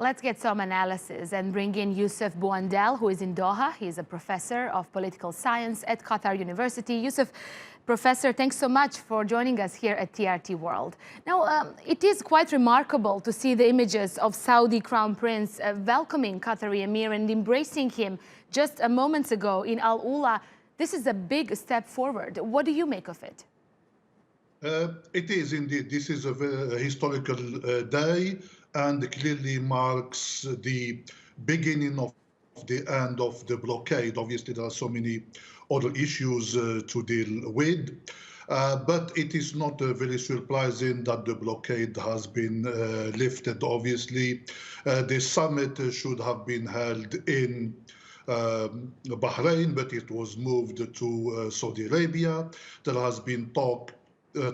Let's get some analysis and bring in Youcef Bouandel, who is in Doha. He is a professor of political science at Qatar University. Youcef, Professor, thanks so much for joining us here at TRT World. Now, it is quite remarkable to see the images of Saudi Crown Prince welcoming Qatari Emir and embracing him just moments ago in Al Ula. This is a big step forward. What do you make of it? It is indeed. This is a very historical day, and clearly marks the beginning of the end of the blockade. Obviously, there are so many other issues to deal with, but it is not very surprising that the blockade has been lifted. Obviously, the summit should have been held in Bahrain, but it was moved to Saudi Arabia. There has been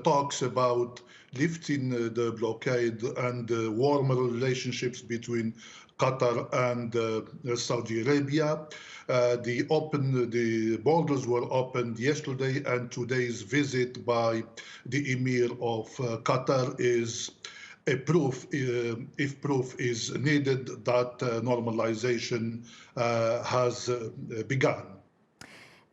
talks about lifting the blockade and warmer relationships between Qatar and Saudi Arabia. The borders were opened yesterday, and today's visit by the Emir of Qatar is a proof, if proof is needed, that normalization has begun.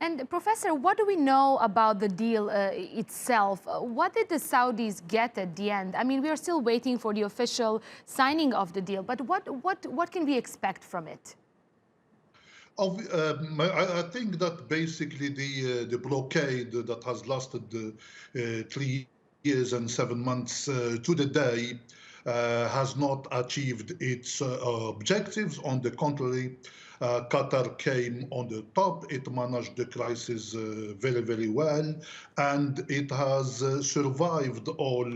And Professor, what do we know about the deal itself? What did the Saudis get at the end? I mean, we are still waiting for the official signing of the deal, but what can we expect from it? I think that basically the blockade that has lasted 3 years and 7 months to the day has not achieved its objectives. On the contrary, Qatar came on the top. It managed the crisis very, very well, and it has survived all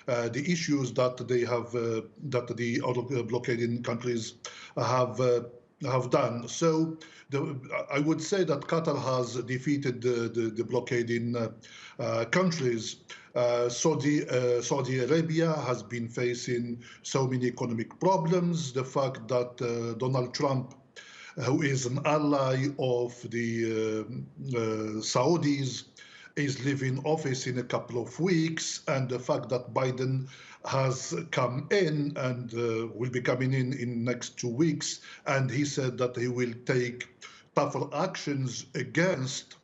the issues that that the other blockading countries have done. So I would say that Qatar has defeated the blockading countries. Saudi Arabia has been facing so many economic problems. The fact that Donald Trump, who is an ally of the Saudis, is leaving office in a couple of weeks, and the fact that Biden has come in and will be coming in next 2 weeks, and he said that he will take tougher actions against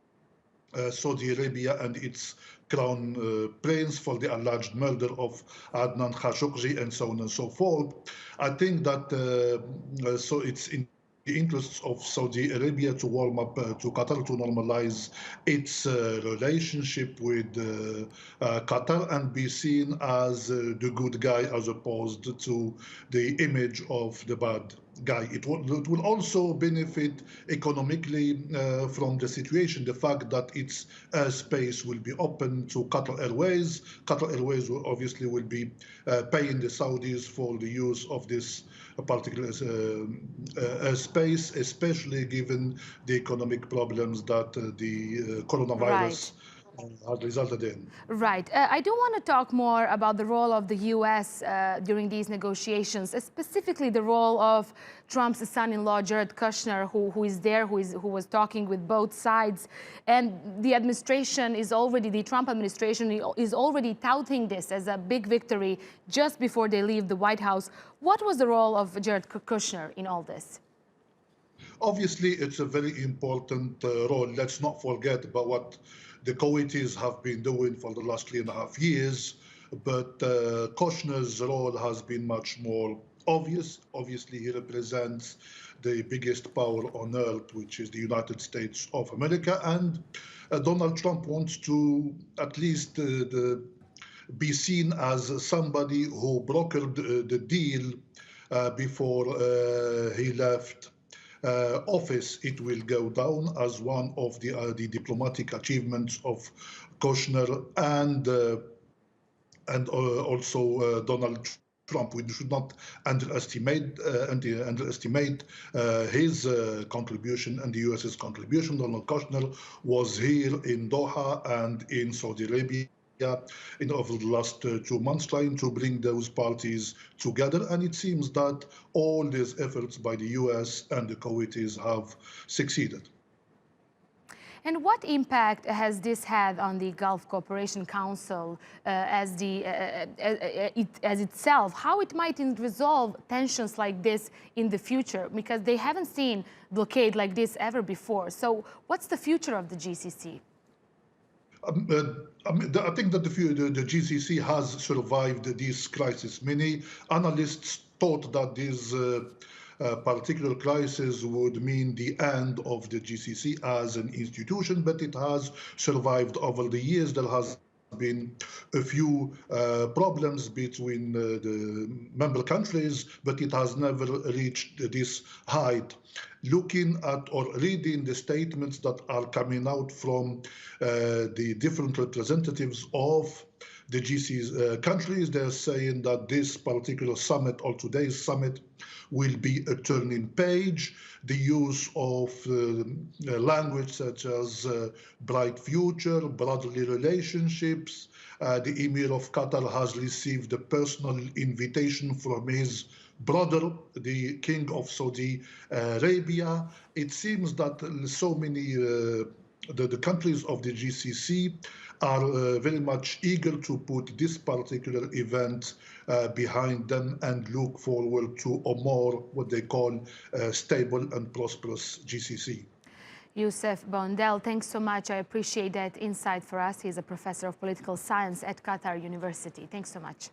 Saudi Arabia and its crown prince for the alleged murder of Adnan Khashoggi and so on and so forth. I think that so it's in the interests of Saudi Arabia to warm up to Qatar, to normalize its relationship with Qatar and be seen as the good guy as opposed to the image of the bad guy. It will also benefit economically from the situation, the fact that its airspace will be open to Qatar Airways. Qatar Airways obviously will be paying the Saudis for the use of this particular airspace, especially given the economic problems that the coronavirus has resulted in. Right. I do want to talk more about the role of the U.S. During these negotiations, specifically the role of Trump's son-in-law, Jared Kushner, who is there, who was talking with both sides. And the administration is already, the Trump administration is already touting this as a big victory just before they leave the White House. What was the role of Jared Kushner in all this? Obviously, it's a very important role. Let's not forget about what the Kuwaitis have been doing for the last 3.5 years, but Kushner's role has been much more obvious. Obviously, he represents the biggest power on earth, which is the United States of America, and Donald Trump wants to at least be seen as somebody who brokered the deal before he left office. It will go down as one of the diplomatic achievements of Kushner and also Donald Trump. We should not underestimate his contribution and the U.S.'s contribution. Donald Kushner was here in Doha and in Saudi Arabia over the last 2 months, trying to bring those parties together. And it seems that all these efforts by the U.S. and the Kuwaitis have succeeded. And what impact has this had on the Gulf Cooperation Council as itself? How it might resolve tensions like this in the future? Because they haven't seen blockade like this ever before. So what's the future of the GCC? I think that the GCC has survived this crisis. Many analysts thought that this particular crisis would mean the end of the GCC as an institution, but it has survived over the years. There has been a few problems between the member countries, but it has never reached this height. Looking at or reading the statements that are coming out from the different representatives of the GCC countries, they're saying that this particular summit or today's summit will be a turning page. The use of language such as bright future, brotherly relationships. The Emir of Qatar has received a personal invitation from his brother, the King of Saudi Arabia. It seems that so many the countries of the GCC are very much eager to put this particular event behind them and look forward to a more what they call stable and prosperous GCC. Youcef Bouandel, thanks so much. I appreciate that insight for us. He's a professor of political science at Qatar University. Thanks so much.